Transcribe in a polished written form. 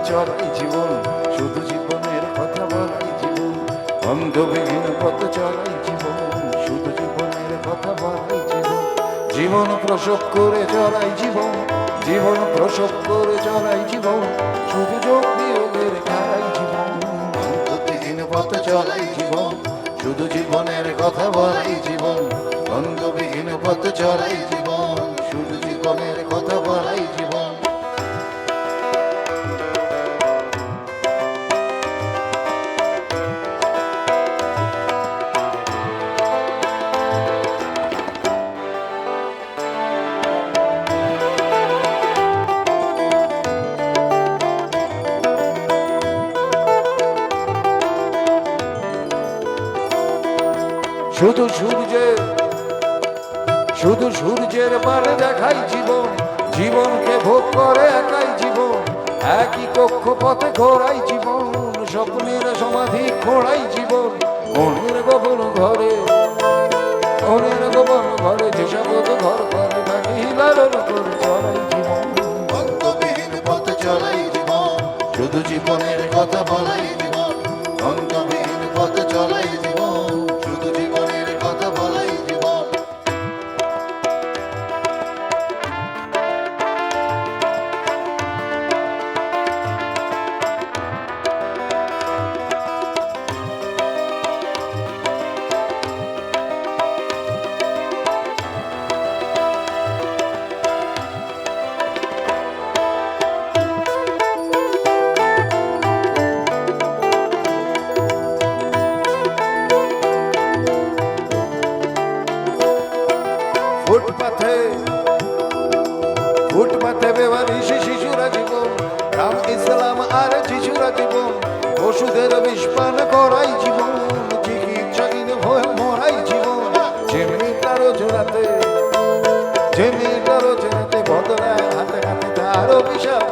চড়াই জীবন, শুধু জীবনের কথা বলাই জীবন। অন্ধবিহীন পথ চড়াই জীবন, শুধু জীবনের কথা বলাই জীবন। জীবন প্রসব করে চড়াই জীবন, জীবন প্রসব করে চড়াই জীবন, শুধু যোগ বিয়োগের খেলাই জীবন। অন্তবিহীন পথ চড়াই জীবন, শুধু জীবনের কথা বলাই জীবন। অন্ধবিহীন পথ চড়াই জীবন, শুধু জীবনের কথা বলাই জীবন। শুধু সূর্যের পারে দেখাই জীবন, জীবনকে ভোগ করে একাই জীবন। একই কক্ষপথে ঘোরাই জীবন, স্বপ্নের সমাধি খোঁড়াই জীবন। মনের গোপন ঘরে, মনের গোপন ঘরে যেসব ঘর করে থাকি লালন করে চড়াই জীবন। অন্তবিহীন পথ চড়াই জীবন, শুধু জীবনের কথা বলাই জীবন। অন্তবিহীন পথ চড়াই জীবন, শুধু জীবনের কথা বলাই জীবন। ফুটপাথে বেবারিশি শিশুরা জীবন, রাম ইসলাম আর শিশুরা জীবন। ওষুধের বিষ পান করাই জীবন, চিকিৎসাহীন হয়ে মরাই জীবন। যে মেয়েটারও জোড়াতে বদলায় হাতে হাতে তার অভিশাপ।